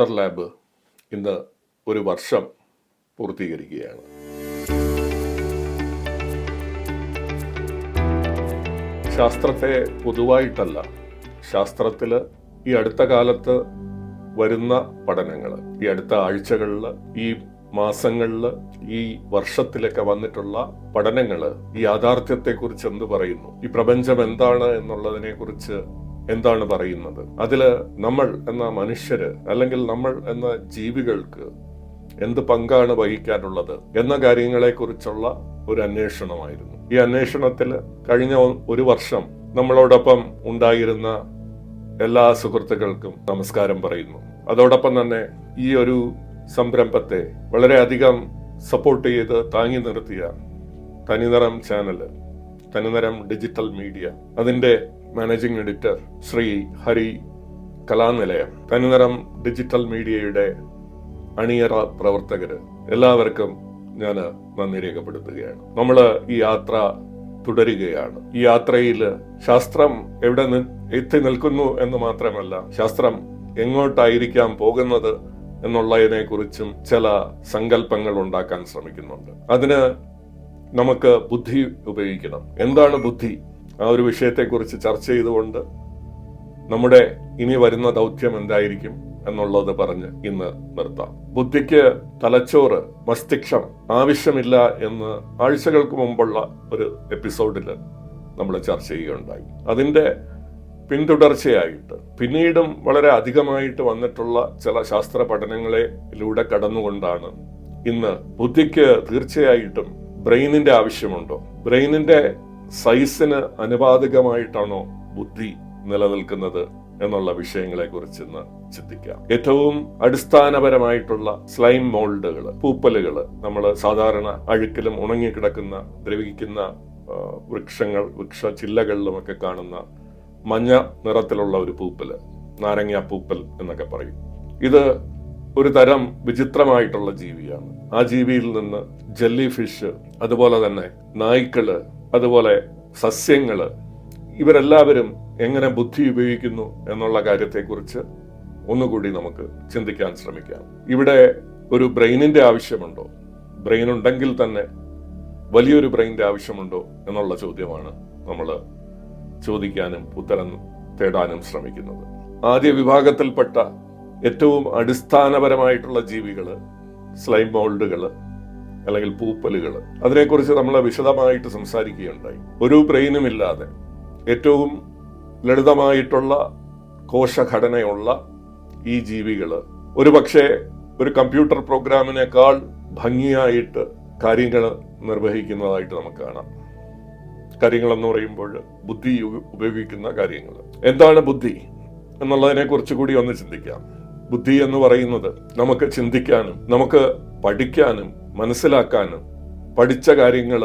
Wonder lab ഇന്ന് ഒരു വർഷം പൂർത്തീകരിക്കുകയാണ്. ശാസ്ത്രത്തെ പൊതുവായിട്ടല്ല, ശാസ്ത്രത്തിൽ ഈ അടുത്ത കാലത്ത് വരുന്ന പഠനങ്ങൾ, ഈ അടുത്ത ആഴ്ചകളിൽ, ഈ മാസങ്ങളിൽ, ഈ വർഷത്തിലൊക്കെ വന്നിട്ടുള്ള പഠനങ്ങൾ ഈ യാഥാർത്ഥ്യത്തെക്കുറിച്ച് എന്ത് പറയുന്നു, ഈ പ്രപഞ്ചം എന്താണ് എന്നുള്ളതിനെ കുറിച്ച് എന്താണ് പറയുന്നത്, അതില് നമ്മൾ എന്ന മനുഷ്യര് അല്ലെങ്കിൽ നമ്മൾ എന്ന ജീവികൾക്ക് എന്ത് പങ്കാണ് വഹിക്കാനുള്ളത് എന്ന കാര്യങ്ങളെ കുറിച്ചുള്ള ഒരു അന്വേഷണമായിരുന്നു. ഈ അന്വേഷണത്തിൽ കഴിഞ്ഞ ഒരു വർഷം നമ്മളോടൊപ്പം ഉണ്ടായിരുന്ന എല്ലാ സുഹൃത്തുക്കൾക്കും നമസ്കാരം പറയുന്നു. അതോടൊപ്പം തന്നെ ഈ ഒരു സംരംഭത്തെ വളരെയധികം സപ്പോർട്ട് ചെയ്ത് താങ്ങി നിർത്തിയ Thaniniram channel, Thaniniram digital media, അതിന്റെ managing editor Shri Hari Kalanilayam, Thaniniram digital മീഡിയയുടെ അണിയറ പ്രവർത്തകര്, എല്ലാവർക്കും ഞാൻ നന്ദി രേഖപ്പെടുത്തുകയാണ്. നമ്മൾ ഈ യാത്ര തുടരുകയാണ്. ഈ യാത്രയിൽ ശാസ്ത്രം എവിടെ എത്തി നിൽക്കുന്നു എന്ന് മാത്രമല്ല, ശാസ്ത്രം എങ്ങോട്ടായിരിക്കാം പോകുന്നത് എന്നുള്ളതിനെ കുറിച്ചും ചില സങ്കല്പങ്ങൾ ഉണ്ടാക്കാൻ ശ്രമിക്കുന്നുണ്ട്. അതിന് നമുക്ക് ബുദ്ധി ഉപയോഗിക്കണം. എന്താണ് ബുദ്ധി? ആ ഒരു വിഷയത്തെക്കുറിച്ച് ചർച്ച ചെയ്തുകൊണ്ട് നമ്മുടെ ഇനി വരുന്ന ദൗത്യം എന്തായിരിക്കും എന്നുള്ളത് പറഞ്ഞ് ഇന്ന് നിർത്താം. ബുദ്ധിക്ക് തലച്ചോറ്, മസ്തിഷ്കം ആവശ്യമില്ല എന്ന് ആഴ്ചകൾക്ക് മുമ്പുള്ള ഒരു എപ്പിസോഡിൽ നമ്മൾ ചർച്ച ചെയ്യുകയുണ്ടായി. അതിന്റെ പിന്തുടർച്ചയായിട്ട് പിന്നീടും വളരെ അധികമായിട്ട് വന്നിട്ടുള്ള ചില ശാസ്ത്ര പഠനങ്ങളിലൂടെ കടന്നുകൊണ്ടാണ് ഇന്ന് ബുദ്ധിക്ക് തീർച്ചയായിട്ടും ബ്രെയിനിന്റെ ആവശ്യമുണ്ടോ, ബ്രെയിനിന്റെ സൈസിന് അനുപാതികമായിട്ടാണോ ബുദ്ധി നിലനിൽക്കുന്നത് എന്നുള്ള വിഷയങ്ങളെ കുറിച്ച് ഇന്ന് ചിന്തിക്കാം. ഏറ്റവും അടിസ്ഥാനപരമായിട്ടുള്ള സ്ലൈം മോൾഡുകൾ, പൂപ്പലുകൾ, നമ്മൾ സാധാരണ അഴുക്കിലും ഉണങ്ങിക്കിടക്കുന്ന ദ്രവിക്കുന്ന വൃക്ഷങ്ങൾ, വൃക്ഷ ചില്ലകളിലുമൊക്കെ കാണുന്ന മഞ്ഞ നിറത്തിലുള്ള ഒരു പൂപ്പല്, നാരങ്ങ പൂപ്പൽ എന്നൊക്കെ പറയും. ഇത് ഒരു തരം വിചിത്രമായിട്ടുള്ള ജീവിയാണ്. ആ ജീവിയിൽ നിന്ന് ജെല്ലി ഫിഷ്, അതുപോലെ തന്നെ നായ്ക്കള്, അതുപോലെ സസ്യങ്ങള്, ഇവരെല്ലാവരും എങ്ങനെ ബുദ്ധി ഉപയോഗിക്കുന്നു എന്നുള്ള കാര്യത്തെക്കുറിച്ച് ഒന്നുകൂടി നമുക്ക് ചിന്തിക്കാൻ ശ്രമിക്കാം. ഇവിടെ ഒരു ബ്രെയിനിന്റെ ആവശ്യമുണ്ടോ? ബ്രെയിൻ ഉണ്ടെങ്കിൽ തന്നെ വലിയൊരു ബ്രെയിനിന്റെ ആവശ്യമുണ്ടോ എന്നുള്ള ചോദ്യമാണ് നമ്മൾ ചോദിക്കാനും ഉത്തരം തേടാനും ശ്രമിക്കുന്നത്. ആദ്യ വിഭാഗത്തിൽപ്പെട്ട ഏറ്റവും അടിസ്ഥാനപരമായിട്ടുള്ള ജീവികള് സ്ലൈം മോൾഡുകള് അല്ലെങ്കിൽ പൂപ്പലുകൾ, അതിനെക്കുറിച്ച് നമ്മൾ വിശദമായിട്ട് സംസാരിക്കുകയുണ്ടായി. ഒരു ബ്രെയിനും ഇല്ലാതെ ഏറ്റവും ലളിതമായിട്ടുള്ള കോശഘടനയുള്ള ഈ ജീവികള് ഒരുപക്ഷെ ഒരു കമ്പ്യൂട്ടർ പ്രോഗ്രാമിനേക്കാൾ ഭംഗിയായിട്ട് കാര്യങ്ങൾ നിർവഹിക്കുന്നതായിട്ട് നമുക്ക് കാണാം. കാര്യങ്ങൾ എന്ന് പറയുമ്പോൾ ബുദ്ധി ഉപയോഗിക്കുന്ന കാര്യങ്ങൾ. എന്താണ് ബുദ്ധി എന്നുള്ളതിനെ കുറിച്ച് കൂടി ഒന്ന് ചിന്തിക്കാം. ബുദ്ധി എന്ന് പറയുന്നത് നമുക്ക് ചിന്തിക്കാനും, നമുക്ക് പഠിക്കാനും, മനസ്സിലാക്കാനും, പഠിച്ച കാര്യങ്ങൾ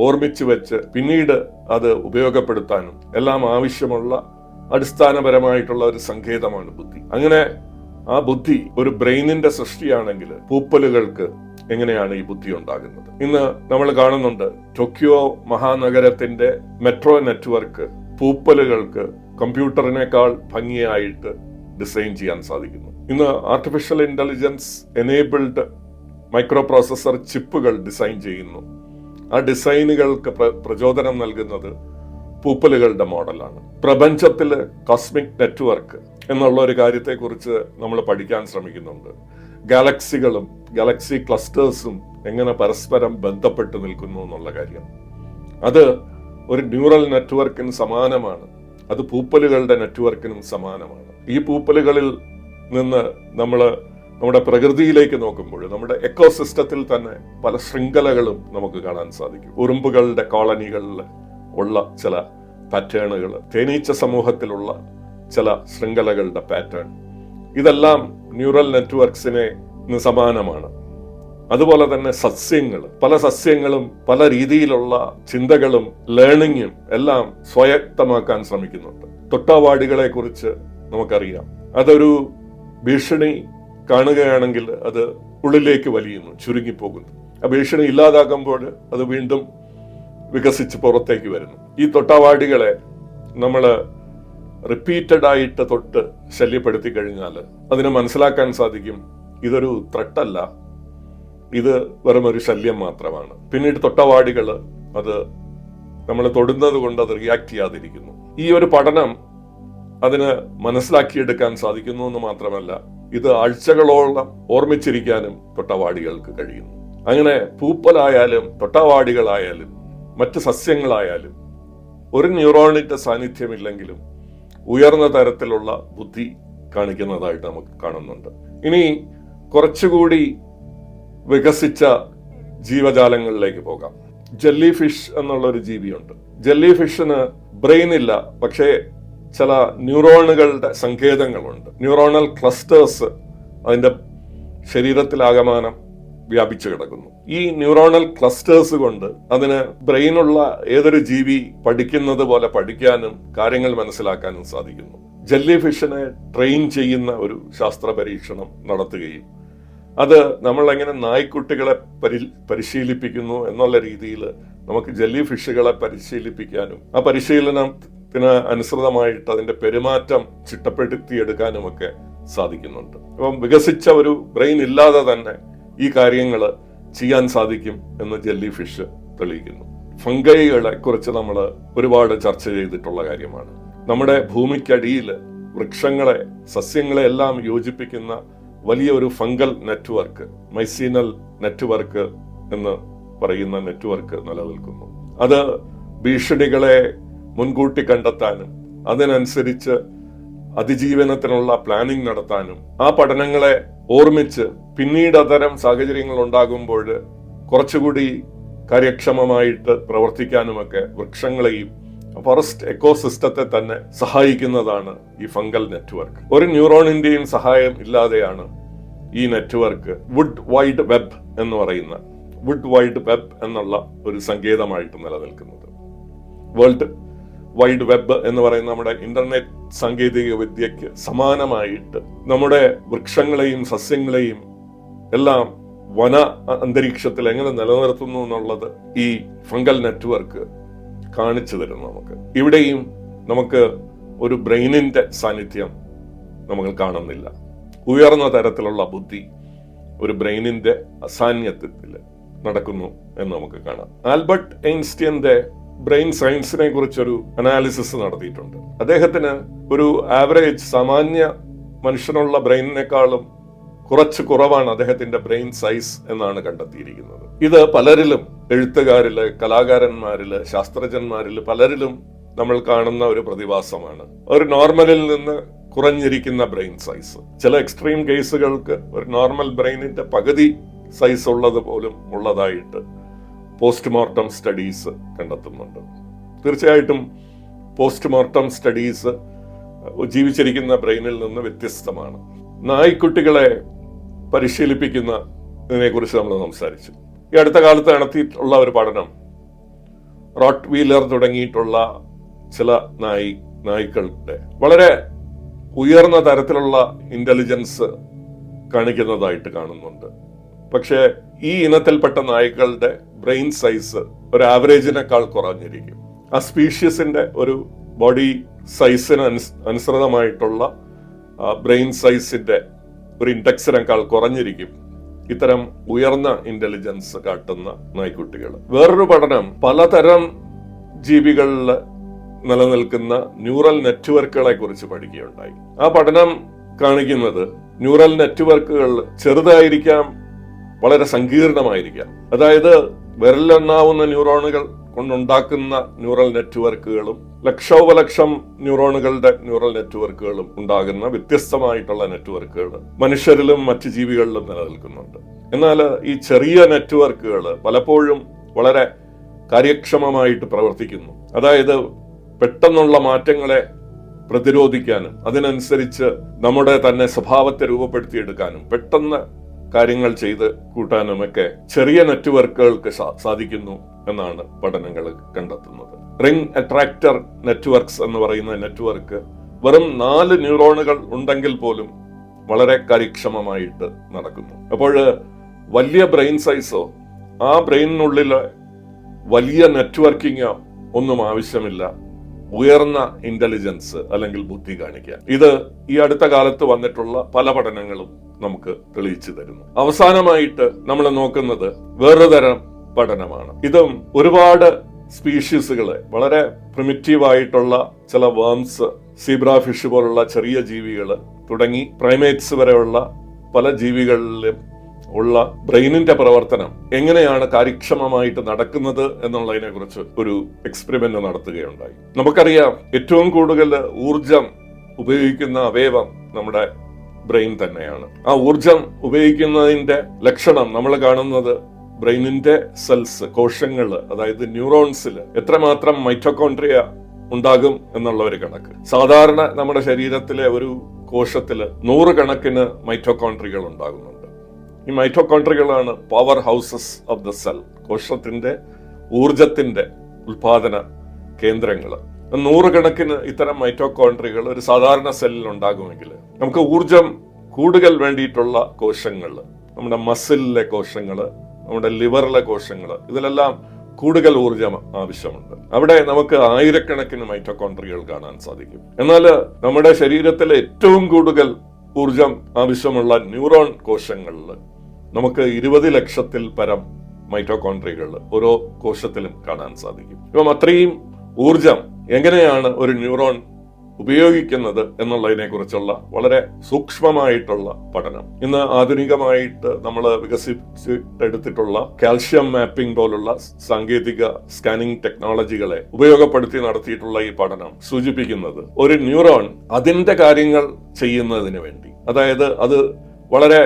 ഓർമ്മിച്ചു വെച്ച് പിന്നീട് അത് ഉപയോഗപ്പെടുത്താനും എല്ലാം ആവശ്യമുള്ള അടിസ്ഥാനപരമായിട്ടുള്ള ഒരു സങ്കേതമാണ് ബുദ്ധി. അങ്ങനെ ആ ബുദ്ധി ഒരു ബ്രെയിനിന്റെ സൃഷ്ടിയാണെങ്കിൽ പൂപ്പലുകൾക്ക് എങ്ങനെയാണ് ഈ ബുദ്ധി ഉണ്ടാകുന്നത്? ഇന്ന് നമ്മൾ കാണുന്നുണ്ട്, ടോക്കിയോ മഹാനഗരത്തിന്റെ മെട്രോ നെറ്റ്വർക്ക് പൂപ്പലുകൾക്ക് കമ്പ്യൂട്ടറിനേക്കാൾ ഭംഗിയായിട്ട് ഡിസൈൻ ചെയ്യാൻ സാധിക്കുന്നു. ഇന്ന് artificial intelligence enabled micro processor ചിപ്പുകൾ ഡിസൈൻ ചെയ്യുന്നു. ആ ഡിസൈനുകൾക്ക് പ്രചോദനം നൽകുന്നത് പൂപ്പലുകളുടെ മോഡലാണ്. പ്രപഞ്ചത്തില് കോസ്മിക് നെറ്റ്വർക്ക് എന്നുള്ള ഒരു കാര്യത്തെക്കുറിച്ച് നമ്മൾ പഠിക്കാൻ ശ്രമിക്കുന്നുണ്ട്. ഗാലക്സികളും ഗാലക്സി ക്ലസ്റ്റേഴ്സും എങ്ങനെ പരസ്പരം ബന്ധപ്പെട്ട് നിൽക്കുന്നു എന്നുള്ള കാര്യം, അത് ഒരു ന്യൂറൽ നെറ്റ്വർക്കിന് സമാനമാണ്. അത് പൂപ്പലുകളുടെ നെറ്റ്വർക്കിനും സമാനമാണ്. ഈ പൂപ്പലുകളിൽ നിന്ന് നമ്മുടെ പ്രകൃതിയിലേക്ക് നോക്കുമ്പോൾ നമ്മുടെ എക്കോസിസ്റ്റത്തിൽ തന്നെ പല ശൃംഖലകളും നമുക്ക് കാണാൻ സാധിക്കും. ഉറുമ്പുകളുടെ കോളനികളിൽ ഉള്ള ചില പാറ്റേണുകൾ, തേനീച്ച സമൂഹത്തിലുള്ള ചില ശൃംഖലകളുടെ പാറ്റേൺ, ഇതെല്ലാം ന്യൂറൽ നെറ്റ്വർക്സിന് സമാനമാണ്. അതുപോലെ തന്നെ സസ്യങ്ങൾ, പല സസ്യങ്ങളും പല രീതിയിലുള്ള ചിന്തകളും ലേണിങ്ങും എല്ലാം സ്വായത്തമാക്കാൻ ശ്രമിക്കുന്നുണ്ട്. തൊട്ടാവാടികളെ കുറിച്ച് നമുക്കറിയാം. അതൊരു ഭീഷണി കാണുകയാണെങ്കിൽ അത് ഉള്ളിലേക്ക് വലിയുന്നു, ചുരുങ്ങിപ്പോകുന്നു. ആ ഭീഷണി ഇല്ലാതാക്കുമ്പോൾ അത് വീണ്ടും വികസിച്ച് പുറത്തേക്ക് വരുന്നു. ഈ തൊട്ടാവാടികളെ നമ്മൾ റിപ്പീറ്റഡ് ആയിട്ട് തൊട്ട് ശല്യപ്പെടുത്തി കഴിഞ്ഞാൽ അതിനെ മനസ്സിലാക്കാൻ സാധിക്കും ഇതൊരു ത്രട്ടല്ല, ഇത് വെറും ഒരു ശല്യം മാത്രമാണ്. പിന്നീട് തൊട്ടവാടികൾ അത് നമ്മൾ തൊടുന്നത് കൊണ്ട് അത് റിയാക്ട് ചെയ്യാതിരിക്കുന്നു. ഈ ഒരു പഠനം അതിന് മനസ്സിലാക്കിയെടുക്കാൻ സാധിക്കുന്നു എന്ന് മാത്രമല്ല, ഇത് ആഴ്ചകളോളം ഓർമ്മിച്ചിരിക്കാനും തൊട്ടവാടികൾക്ക് കഴിയുന്നു. അങ്ങനെ പൂപ്പലായാലും തൊട്ടവാടികളായാലും മറ്റ് സസ്യങ്ങളായാലും ഒരു ന്യൂറോണിന്റെ സാന്നിധ്യമില്ലെങ്കിലും ഉയർന്ന തരത്തിലുള്ള ബുദ്ധി കാണിക്കുന്നതായിട്ട് നമുക്ക് കാണുന്നുണ്ട്. ഇനി കുറച്ചുകൂടി വികസിച്ച ജീവജാലങ്ങളിലേക്ക് പോകാം. ജെല്ലി ഫിഷ് എന്നുള്ള ഒരു ജീവിയുണ്ട്. ജെല്ലി ഫിഷിന് ബ്രെയിൻ ഇല്ല, പക്ഷേ ചില ന്യൂറോണുകളുടെ സങ്കേതങ്ങളുണ്ട്. ന്യൂറോണൽ ക്ലസ്റ്റേഴ്സ് അതിന്റെ ശരീരത്തിലാകമാനം വ്യാപിച്ചു കിടക്കുന്നു. ഈ ന്യൂറോണൽ ക്ലസ്റ്റേഴ്സ് കൊണ്ട് അതിന് ബ്രെയിനുള്ള ഏതൊരു ജീവി പഠിക്കുന്നത് പോലെ പഠിക്കാനും കാര്യങ്ങൾ മനസ്സിലാക്കാനും സാധിക്കുന്നു. ജെല്ലി ഫിഷിനെ ട്രെയിൻ ചെയ്യുന്ന ഒരു ശാസ്ത്ര പരീക്ഷണം നടത്തുകയും അത് നമ്മൾ എങ്ങനെ നായ്ക്കുട്ടികളെ പരിശീലിപ്പിക്കുന്നു എന്നുള്ള രീതിയിൽ നമുക്ക് ജെല്ലി ഫിഷുകളെ പരിശീലിപ്പിക്കാനും ആ പരിശീലനത്തിന് അനുസൃതമായിട്ട് അതിന്റെ പെരുമാറ്റം ചിട്ടപ്പെടുത്തിയെടുക്കാനുമൊക്കെ സാധിക്കുന്നുണ്ട്. അപ്പം വികസിച്ച ഒരു ബ്രെയിൻ ഇല്ലാതെ തന്നെ ഈ കാര്യങ്ങൾ ചെയ്യാൻ സാധിക്കും എന്ന് ജെല്ലി ഫിഷ് തെളിയിക്കുന്നു. ഫംഗൈകളെ കുറിച്ച് നമ്മൾ ഒരുപാട് ചർച്ച ചെയ്തിട്ടുള്ള കാര്യമാണ്. നമ്മുടെ ഭൂമിക്കടിയിൽ വൃക്ഷങ്ങളെ സസ്യങ്ങളെ എല്ലാം യോജിപ്പിക്കുന്ന വലിയ ഒരു ഫംഗൽ നെറ്റ്വർക്ക്, മൈസീനൽ നെറ്റ്വർക്ക് എന്ന് പറയുന്ന നെറ്റ്വർക്ക് നിലനിൽക്കുന്നു. അത് ഭീഷണികളെ മുൻകൂട്ടി കണ്ടെത്താനും അതിനനുസരിച്ച് അതിജീവനത്തിനുള്ള പ്ലാനിംഗ് നടത്താനും ആ പഠനങ്ങളെ ഓർമ്മിച്ച് പിന്നീട് അത്തരം സാഹചര്യങ്ങൾ ഉണ്ടാകുമ്പോൾ കുറച്ചുകൂടി കാര്യക്ഷമമായിട്ട് പ്രവർത്തിക്കാനുമൊക്കെ വൃക്ഷങ്ങളെയും ഫോറസ്റ്റ് എക്കോസിസ്റ്റത്തെ തന്നെ സഹായിക്കുന്നതാണ് ഈ ഫംഗൽ നെറ്റ്വർക്ക്. ഒരു ന്യൂറോണിന്റെയും സഹായം ഇല്ലാതെയാണ് ഈ നെറ്റ്വർക്ക് വുഡ് വൈഡ് വെബ് എന്ന് പറയുന്ന വുഡ് വൈഡ് വെബ് എന്നുള്ള ഒരു സങ്കേതമായിട്ട് നിലനിൽക്കുന്നത്. വേൾഡ് വൈഡ് വെബ് എന്ന് പറയുന്ന നമ്മുടെ ഇന്റർനെറ്റ് സാങ്കേതിക വിദ്യക്ക് സമാനമായിട്ട് നമ്മുടെ വൃക്ഷങ്ങളെയും സസ്യങ്ങളെയും എല്ലാം വന അന്തരീക്ഷത്തിൽ എങ്ങനെ നിലനിർത്തുന്നു എന്നുള്ളത് ഈ ഫംഗൽ നെറ്റ്വർക്ക് കാണിച്ചു തരുന്നു. നമുക്ക് ഇവിടെയും നമുക്ക് ഒരു ബ്രെയിനിന്റെ സാന്നിധ്യം നമുക്ക് കാണുന്നില്ല. ഉയർന്ന തരത്തിലുള്ള ബുദ്ധി ഒരു ബ്രെയിനിന്റെ അസാന്നിധ്യത്തിൽ നടക്കുന്നു എന്ന് നമുക്ക് കാണാം. ആൽബർട്ട് ഐൻസ്റ്റീന്റെ ബ്രെയിൻ സയൻസിനെ കുറിച്ചൊരു അനാലിസിസ് നടത്തിയിട്ടുണ്ട്. അദ്ദേഹത്തിന് ഒരു ആവറേജ് സാമാന്യ മനുഷ്യനുള്ള ബ്രെയിനിനേക്കാളും കുറച്ച് കുറവാണ് അദ്ദേഹത്തിന്റെ ബ്രെയിൻ സൈസ് എന്നാണ് കണ്ടെത്തിയിരിക്കുന്നത്. ഇത് പലരിലും, എഴുത്തുകാരില്, കലാകാരന്മാരില്, ശാസ്ത്രജ്ഞന്മാരില് പലരിലും നമ്മൾ കാണുന്ന ഒരു പ്രതിഭാസമാണ്. ഒരു നോർമലിൽ നിന്ന് കുറഞ്ഞിരിക്കുന്ന ബ്രെയിൻ സൈസ്. ചില എക്സ്ട്രീം കേസുകൾക്ക് ഒരു നോർമൽ ബ്രെയിനിന്റെ പകുതി സൈസ് ഉള്ളത് പോലും ഉള്ളതായിട്ട് പോസ്റ്റ്മോർട്ടം സ്റ്റഡീസ് കണ്ടെത്തുന്നുണ്ട്. തീർച്ചയായിട്ടും പോസ്റ്റ്മോർട്ടം സ്റ്റഡീസ് ജീവിച്ചിരിക്കുന്ന ബ്രെയിനിൽ നിന്ന് വ്യത്യസ്തമാണ്. നായ്ക്കുട്ടികളെ പരിശീലിപ്പിക്കുന്നതിനെ കുറിച്ച് നമ്മൾ സംസാരിച്ചു. ഈ അടുത്ത കാലത്ത് നടത്തിയിട്ടുള്ള ഒരു പഠനം റോട്ട് വീലർ തുടങ്ങിയിട്ടുള്ള ചില നായ്ക്കളുടെ വളരെ ഉയർന്ന തരത്തിലുള്ള ഇന്റലിജൻസ് കാണിക്കുന്നതായിട്ട് കാണുന്നുണ്ട്. പക്ഷേ ഈ ഇനത്തിൽപ്പെട്ട നായ്ക്കളുടെ ബ്രെയിൻ സൈസ് ഒരു ആവറേജിനേക്കാൾ കുറഞ്ഞിരിക്കും. ആ സ്പീഷ്യസിന്റെ ഒരു ബോഡി സൈസിന് അനുസൃതമായിട്ടുള്ള ബ്രെയിൻ സൈസിന്റെ ഒരു ഇൻഡെക്സിനേക്കാൾ കുറഞ്ഞിരിക്കും ഇത്തരം ഉയർന്ന ഇന്റലിജൻസ് കാട്ടുന്ന നായ്ക്കുട്ടികൾ. വേറൊരു പഠനം പലതരം ജീവികളിൽ നിലനിൽക്കുന്ന ന്യൂറൽ നെറ്റ്വർക്കുകളെ കുറിച്ച് പഠിക്കുകയുണ്ടായി. ആ പഠനം കാണിക്കുന്നത് ന്യൂറൽ നെറ്റ്വർക്കുകൾ ചെറുതായിരിക്കാം, വളരെ സങ്കീർണമായിരിക്കാം. അതായത് വിരലെണ്ണാവുന്ന ന്യൂറോണുകൾ കൊണ്ടുണ്ടാക്കുന്ന ന്യൂറൽ നെറ്റ്വർക്കുകളും ലക്ഷോപലക്ഷം ന്യൂറോണുകളുടെ ന്യൂറൽ നെറ്റ്വർക്കുകളും ഉണ്ടാകുന്ന വ്യത്യസ്തമായിട്ടുള്ള നെറ്റ്വർക്കുകൾ മനുഷ്യരിലും മറ്റ് ജീവികളിലും നിലനിൽക്കുന്നുണ്ട്. എന്നാൽ ഈ ചെറിയ നെറ്റ്വർക്കുകൾ പലപ്പോഴും വളരെ കാര്യക്ഷമമായിട്ട് പ്രവർത്തിക്കുന്നു. അതായത് പെട്ടെന്നുള്ള മാറ്റങ്ങളെ പ്രതിരോധിക്കാനും അതിനനുസരിച്ച് നമ്മുടെ തന്നെ സ്വഭാവത്തെ രൂപപ്പെടുത്തിയെടുക്കാനും പെട്ടെന്ന് കാര്യങ്ങൾ ചെയ്ത് കൂട്ടാനുമൊക്കെ ചെറിയ നെറ്റ്വർക്കുകൾക്ക് സാധിക്കുന്നു എന്നാണ് പഠനങ്ങൾ കണ്ടെത്തുന്നത്. റിംഗ് അട്രാക്ടർ നെറ്റ്വർക്ക്സ് എന്ന് പറയുന്ന നെറ്റ്വർക്ക് വെറും 4 ന്യൂറോണുകൾ ഉണ്ടെങ്കിൽ പോലും വളരെ കാര്യക്ഷമമായിട്ട് നടക്കുന്നു. അപ്പോൾ വലിയ ബ്രെയിൻ സൈസോ ആ ബ്രെയിനിനുള്ളിൽ വലിയ നെറ്റ്വർക്കിങ്ങോ ഒന്നും ആവശ്യമില്ല. ഉയർന്ന ഇന്റലിജൻസ് അല്ലെങ്കിൽ ബുദ്ധി കാണിക്കാൻ. ഇത് ഈ അടുത്ത കാലത്ത് വന്നിട്ടുള്ള പല പഠനങ്ങളും നമുക്ക് തെളിയിച്ചു തരുന്നു. അവസാനമായിട്ട് നമ്മൾ നോക്കുന്നത് വേറൊരു തരം പഠനമാണ്. ഇതും ഒരുപാട് സ്പീഷീസുകളെ, വളരെ പ്രിമിറ്റീവ് ആയിട്ടുള്ള ചില വേംസ്, സീബ്ര ഫിഷ് പോലുള്ള ചെറിയ ജീവികൾ തുടങ്ങി പ്രൈമേറ്റ്സ് വരെയുള്ള പല ജീവികളിലും ഉള്ള ബ്രെയിനിന്റെ പ്രവർത്തനം എങ്ങനെയാണ് കാര്യക്ഷമമായിട്ട് നടക്കുന്നത് എന്നുള്ളതിനെ കുറിച്ച് ഒരു എക്സ്പെരിമെന്റ് നടത്തുകയുണ്ടായി. നമുക്കറിയാം, ഏറ്റവും കൂടുതൽ ഊർജം ഉപയോഗിക്കുന്ന അവയവം നമ്മുടെ ബ്രെയിൻ തന്നെയാണ്. ആ ഊർജം ഉപയോഗിക്കുന്നതിന്റെ ലക്ഷണം നമ്മൾ കാണുന്നത് ബ്രെയിനിന്റെ സെൽസ്, കോശങ്ങൾ, അതായത് ന്യൂറോൺസിൽ എത്രമാത്രം മൈറ്റോകോൺട്രിയ ഉണ്ടാകും എന്നുള്ള ഒരു കണക്ക്. സാധാരണ നമ്മുടെ ശരീരത്തിലെ ഒരു കോശത്തില് 100 കണക്കിന് മൈറ്റോകോൺട്രികൾ ഉണ്ടാകുന്നുണ്ട്. ഈ മൈറ്റോകോൺട്രികളാണ് power houses of the cell, കോശത്തിന്റെ ഊർജത്തിന്റെ ഉൽപാദന കേന്ദ്രങ്ങൾ. 100 കണക്കിന് ഇത്തരം മൈറ്റോകോൺട്രികൾ ഒരു സാധാരണ സെല്ലിൽ ഉണ്ടാകുമെങ്കിൽ നമുക്ക് ഊർജം കൂടുതൽ വേണ്ടിയിട്ടുള്ള കോശങ്ങൾ, നമ്മുടെ മസിലിലെ കോശങ്ങൾ, നമ്മുടെ ലിവറിലെ കോശങ്ങൾ, ഇതിലെല്ലാം കൂടുതൽ ഊർജം ആവശ്യമുണ്ട്. അവിടെ നമുക്ക് ആയിരക്കണക്കിന് മൈറ്റോകോൺട്രികൾ കാണാൻ സാധിക്കും. എന്നാൽ നമ്മുടെ ശരീരത്തിലെ ഏറ്റവും കൂടുതൽ ഊർജം ആവശ്യമുള്ള ന്യൂറോൺ കോശങ്ങളിൽ നമുക്ക് 20 ലക്ഷത്തിൽ പരം മൈറ്റോകോൺട്രികൾ ഓരോ കോശത്തിലും കാണാൻ സാധിക്കും. ഇപ്പം അത്രയും ഊർജം എങ്ങനെയാണ് ഒരു ന്യൂറോൺ ഉപയോഗിക്കുന്നത് എന്നുള്ളതിനെ കുറിച്ചുള്ള വളരെ സൂക്ഷ്മമായിട്ടുള്ള പഠനം ഇന്ന് ആധുനികമായിട്ട് നമ്മൾ വികസിപ്പിച്ചെടുത്തിട്ടുള്ള കാൽഷ്യം മാപ്പിംഗ് പോലുള്ള സാങ്കേതിക സ്കാനിംഗ് ടെക്നോളജികളെ ഉപയോഗപ്പെടുത്തി നടത്തിയിട്ടുള്ള ഈ പഠനം സൂചിപ്പിക്കുന്നത് ഒരു ന്യൂറോൺ അതിന്റെ കാര്യങ്ങൾ ചെയ്യുന്നതിന് വേണ്ടി, അതായത് അത് വളരെ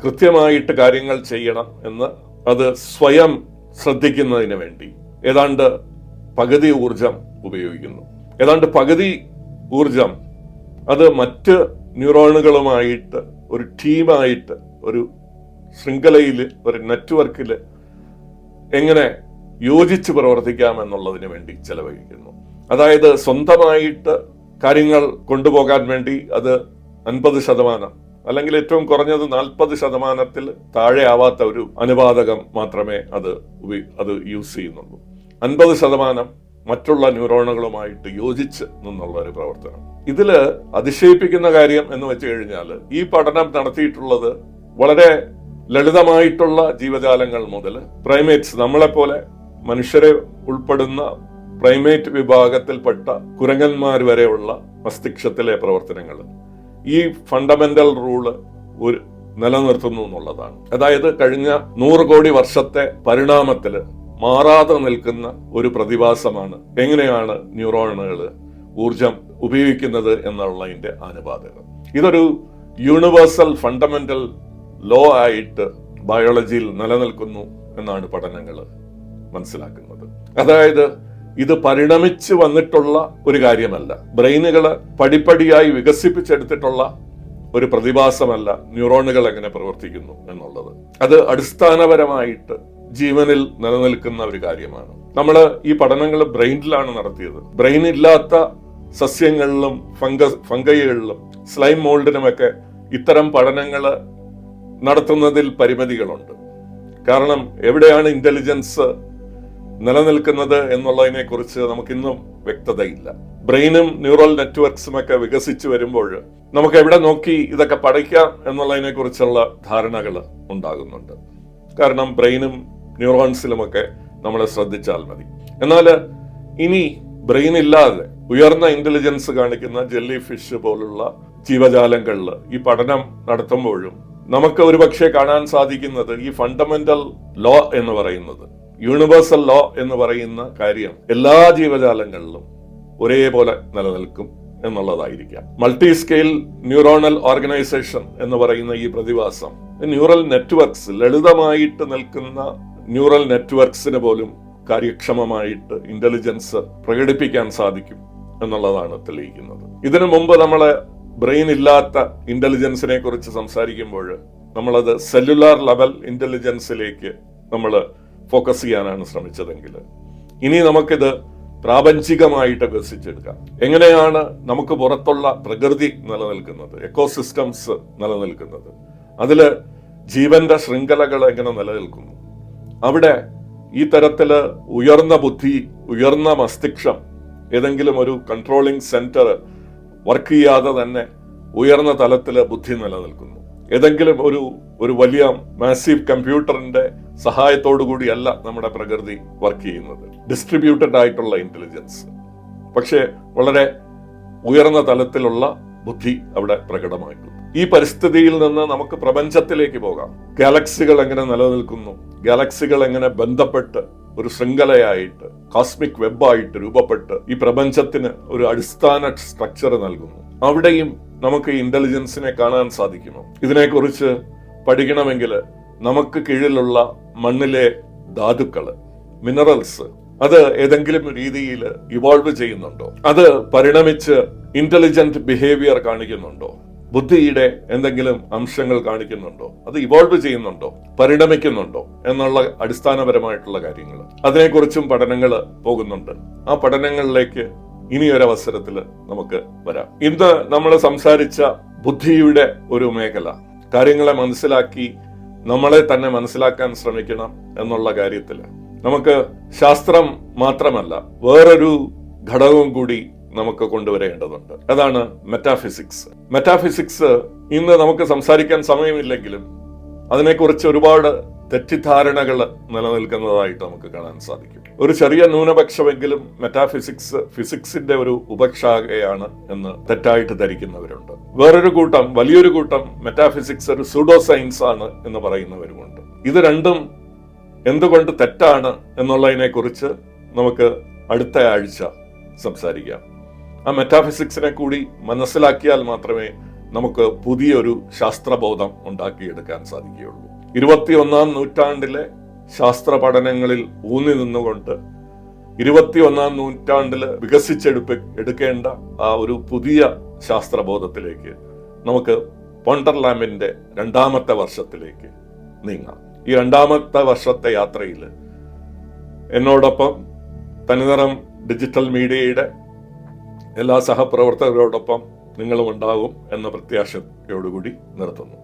കൃത്യമായിട്ട് കാര്യങ്ങൾ ചെയ്യണം എന്ന് അത് സ്വയം ശ്രദ്ധിക്കുന്നതിന് വേണ്ടി ഏതാണ്ട് പകുതി ഊർജം ഉപയോഗിക്കുന്നു. ഏതാണ്ട് പകുതി ഊർജം അത് മറ്റ് ന്യൂറോണുകളുമായിട്ട് ഒരു ടീമായിട്ട്, ഒരു ശൃംഖലയിൽ, ഒരു നെറ്റ്വർക്കിൽ എങ്ങനെ യോജിച്ച് പ്രവർത്തിക്കാം എന്നുള്ളതിന് വേണ്ടി ചെലവഴിക്കുന്നു. അതായത് സ്വന്തമായിട്ട് കാര്യങ്ങൾ കൊണ്ടുപോകാൻ വേണ്ടി അത് 50% അല്ലെങ്കിൽ ഏറ്റവും കുറഞ്ഞത് 40% താഴെ ആവാത്ത ഒരു അനുപാതകം മാത്രമേ അത് യൂസ് ചെയ്യുന്നുള്ളൂ. 50% മറ്റുള്ള ന്യൂറോണുകളുമായിട്ട് യോജിച്ച് നിന്നുള്ള ഒരു പ്രവർത്തനം. ഇതില് അതിശയിപ്പിക്കുന്ന കാര്യം എന്ന് വെച്ച് കഴിഞ്ഞാൽ ഈ പഠനം നടത്തിയിട്ടുള്ളത് വളരെ ലളിതമായിട്ടുള്ള ജീവജാലങ്ങൾ മുതൽ പ്രൈമേറ്റ്സ്, നമ്മളെപ്പോലെ മനുഷ്യരെ ഉൾപ്പെടുന്ന പ്രൈമേറ്റ് വിഭാഗത്തിൽപ്പെട്ട കുരങ്ങന്മാർ വരെയുള്ള മസ്തിഷ്കത്തിലെ പ്രവർത്തനങ്ങൾ ഈ ഫണ്ടമെന്റൽ റൂള് നിലനിർത്തുന്നു എന്നുള്ളതാണ്. അതായത് കഴിഞ്ഞ 100 കോടി വർഷത്തെ പരിണാമത്തില് മാറാതെ നിൽക്കുന്ന ഒരു പ്രതിഭാസമാണ് എങ്ങനെയാണ് ന്യൂറോണുകൾ ഊർജം ഉപയോഗിക്കുന്നത് എന്നുള്ളതിന്റെ അനുപാതകം. ഇതൊരു യൂണിവേഴ്സൽ ഫണ്ടമെന്റൽ ലോ ആയിട്ട് ബയോളജിയിൽ നിലനിൽക്കുന്നു എന്നാണ് പഠനങ്ങൾ മനസ്സിലാക്കുന്നത്. അതായത് ഇത് പരിണമിച്ച് വന്നിട്ടുള്ള ഒരു കാര്യമല്ല, ബ്രെയിനുകള് പടിപ്പടിയായി വികസിപ്പിച്ചെടുത്തിട്ടുള്ള ഒരു പ്രതിഭാസമല്ല ന്യൂറോണുകൾ എങ്ങനെ പ്രവർത്തിക്കുന്നു എന്നുള്ളത്. അത് അടിസ്ഥാനപരമായിട്ട് ജീവനിൽ നിലനിൽക്കുന്ന ഒരു കാര്യമാണ്. നമ്മൾ ഈ പഠനങ്ങൾ ബ്രെയിനിലാണ് നടത്തിയത്. ബ്രെയിൻ ഇല്ലാത്ത സസ്യങ്ങളിലും ഫംഗൈകളിലും സ്ലൈം മോൾഡിനുമൊക്കെ ഇത്തരം പഠനങ്ങൾ നടത്തുന്നതിൽ പരിമിതികളുണ്ട്. കാരണം എവിടെയാണ് ഇന്റലിജൻസ് നിലനിൽക്കുന്നത് എന്നുള്ളതിനെ കുറിച്ച് നമുക്കിന്നും വ്യക്തതയില്ല. ബ്രെയിനും ന്യൂറൽ നെറ്റ്വർക്സും ഒക്കെ വികസിച്ചു വരുമ്പോൾ നമുക്ക് എവിടെ നോക്കി ഇതൊക്കെ പഠിക്കാം എന്നുള്ളതിനെ കുറിച്ചുള്ള ധാരണകൾ ഉണ്ടാകുന്നുണ്ട്. കാരണം ബ്രെയിനും ന്യൂറോൺസിലുമൊക്കെ നമ്മൾ ശ്രദ്ധിച്ചാൽ മതി. എന്നാൽ ഇനി ബ്രെയിൻ ഇല്ലാതെ ഉയർന്ന ഇന്റലിജൻസ് കാണിക്കുന്ന ജെല്ലി ഫിഷ് പോലുള്ള ജീവജാലങ്ങളിൽ ഈ പഠനം നടത്തുമ്പോഴും നമുക്ക് ഒരുപക്ഷെ കാണാൻ സാധിക്കുന്നത് ഈ ഫണ്ടമെന്റൽ ലോ എന്ന് പറയുന്നത്, യൂണിവേഴ്സൽ ലോ എന്ന് പറയുന്ന കാര്യം എല്ലാ ജീവജാലങ്ങളിലും ഒരേപോലെ നിലനിൽക്കും എന്നുള്ളതായിരിക്കാം. മൾട്ടി സ്കെയിൽ ന്യൂറോണൽ ഓർഗനൈസേഷൻ എന്ന് പറയുന്ന ഈ പ്രതിഭാസം ന്യൂറൽ നെറ്റ്വർക്സ്, ലളിതമായിട്ട് നിൽക്കുന്ന ന്യൂറൽ നെറ്റ്വർക്സിന് പോലും കാര്യക്ഷമമായിട്ട് ഇന്റലിജൻസ് പ്രകടിപ്പിക്കാൻ സാധിക്കും എന്നുള്ളതാണ് തെളിയിക്കുന്നത്. ഇതിനു മുമ്പ് നമ്മള് ബ്രെയിൻ ഇല്ലാത്ത ഇന്റലിജൻസിനെ കുറിച്ച് സംസാരിക്കുമ്പോൾ നമ്മളത് സെല്ലുലാർ ലെവൽ ഇന്റലിജൻസിലേക്ക് നമ്മൾ ഫോക്കസ് ചെയ്യാനാണ് ശ്രമിച്ചതെങ്കിൽ ഇനി നമുക്കിത് പ്രാപഞ്ചികമായിട്ട് വികസിച്ചെടുക്കാം. എങ്ങനെയാണ് നമുക്ക് പുറത്തുള്ള പ്രകൃതി നിലനിൽക്കുന്നത്, എക്കോസിസ്റ്റംസ് നിലനിൽക്കുന്നത്, അതില് ജീവന്റെ ശൃംഖലകൾ എങ്ങനെ നിലനിൽക്കുന്നു, അവിടെ ഈ തരത്തില് ഉയർന്ന ബുദ്ധി, ഉയർന്ന മസ്തിഷ്കം ഏതെങ്കിലും ഒരു കൺട്രോളിംഗ് സെന്റർ വർക്ക് ചെയ്യാതെ തന്നെ ഉയർന്ന തലത്തില് ബുദ്ധി നിലനിൽക്കുന്നു. ഏതെങ്കിലും ഒരു വലിയ മാസീവ് കമ്പ്യൂട്ടറിന്റെ സഹായത്തോടു കൂടിയല്ല നമ്മുടെ പ്രകൃതി വർക്ക് ചെയ്യുന്നത്. ഡിസ്ട്രിബ്യൂട്ടഡ് ആയിട്ടുള്ള ഇന്റലിജൻസ്, പക്ഷെ വളരെ ഉയർന്ന തലത്തിലുള്ള ബുദ്ധി അവിടെ പ്രകടമാക്കുന്നു. ഈ പരിസ്ഥിതിയിൽ നിന്ന് നമുക്ക് പ്രപഞ്ചത്തിലേക്ക് പോകാം. ഗാലക്സികൾ എങ്ങനെ നിലനിൽക്കുന്നു, ഗാലക്സികൾ എങ്ങനെ ബന്ധപ്പെട്ട് ഒരു ശൃംഖലയായിട്ട് കോസ്മിക് വെബായിട്ട് രൂപപ്പെട്ട് ഈ പ്രപഞ്ചത്തിന് ഒരു അടിസ്ഥാന സ്ട്രക്ചർ നൽകുന്നു. അവിടെയും നമുക്ക് ഇന്റലിജൻസിനെ കാണാൻ സാധിക്കുമോ? ഇതിനെക്കുറിച്ച് പഠിക്കണമെങ്കിൽ നമുക്ക് കീഴിലുള്ള മണ്ണിലെ ധാതുക്കള്, മിനറൽസ്, അത് ഏതെങ്കിലും രീതിയിൽ ഇവോൾവ് ചെയ്യുന്നുണ്ടോ? അത് പരിണമിച്ച് ഇന്റലിജന്റ് ബിഹേവിയർ കാണിക്കുന്നുണ്ടോ? ബുദ്ധിയുടെ എന്തെങ്കിലും അംശങ്ങൾ കാണിക്കുന്നുണ്ടോ? അത് ഇവോൾവ് ചെയ്യുന്നുണ്ടോ, പരിണമിക്കുന്നുണ്ടോ എന്നുള്ള അടിസ്ഥാനപരമായിട്ടുള്ള കാര്യങ്ങൾ, അതിനെക്കുറിച്ചും പഠനങ്ങൾ പോകുന്നുണ്ട്. ആ പഠനങ്ങളിലേക്ക് ഇനിയൊരവസരത്തിൽ നമുക്ക് വരാം. ഇന്ന് നമ്മൾ സംസാരിച്ച ബുദ്ധിയുടെ ഒരു മേഖല, കാര്യങ്ങളെ മനസ്സിലാക്കി നമ്മളെ തന്നെ മനസ്സിലാക്കാൻ ശ്രമിക്കണം എന്നുള്ള കാര്യത്തിൽ നമുക്ക് ശാസ്ത്രം മാത്രമല്ല വേറൊരു ഘടകവും കൂടി നമുക്ക് കൊണ്ടുവരേണ്ടതുണ്ട്. അതാണ് മെറ്റാഫിസിക്സ്. മെറ്റാഫിസിക്സ് ഇന്ന് നമുക്ക് സംസാരിക്കാൻ സമയമില്ലെങ്കിലും അതിനെക്കുറിച്ച് ഒരുപാട് തെറ്റിദ്ധാരണകൾ നിലനിൽക്കുന്നതായിട്ട് നമുക്ക് കാണാൻ സാധിക്കും. ഒരു ചെറിയ ന്യൂനപക്ഷമെങ്കിലും മെറ്റാഫിസിക്സ് ഫിസിക്സിന്റെ ഒരു ഉപശാഖയാണ് എന്ന് തെറ്റായിട്ട് ധരിക്കുന്നവരുണ്ട്. വേറൊരു കൂട്ടം, വലിയൊരു കൂട്ടം മെറ്റാഫിസിക്സ് ഒരു സൂഡോ സയൻസ് ആണ് എന്ന് പറയുന്നവരുമുണ്ട്. ഇത് രണ്ടും എന്തുകൊണ്ട് തെറ്റാണ് എന്നുള്ളതിനെ കുറിച്ച് നമുക്ക് അടുത്ത ആഴ്ച സംസാരിക്കാം. ആ മെറ്റാഫിസിക്സിനെ കൂടി മനസ്സിലാക്കിയാൽ മാത്രമേ നമുക്ക് പുതിയൊരു ശാസ്ത്രബോധം ഉണ്ടാക്കിയെടുക്കാൻ സാധിക്കുകയുള്ളൂ. 21-ാം നൂറ്റാണ്ടിലെ ശാസ്ത്ര പഠനങ്ങളിൽ ഊന്നി നിന്നുകൊണ്ട് 21-ാം നൂറ്റാണ്ടിൽ വികസിച്ചെടുക്കേണ്ട ആ ഒരു പുതിയ ശാസ്ത്രബോധത്തിലേക്ക് നമുക്ക് വണ്ടർലാൻഡിന്റെ 2ാമത്തെ വർഷത്തിലേക്ക് നീങ്ങാം. ഈ 2ാമത്തെ വർഷത്തെ യാത്രയിൽ എന്നോടൊപ്പം തനിനിറം ഡിജിറ്റൽ മീഡിയയുടെ എല്ലാ സഹപ്രവർത്തകരോടൊപ്പം നിങ്ങളും ഉണ്ടാകും എന്ന പ്രത്യാശയോടുകൂടി നിർത്തുന്നു.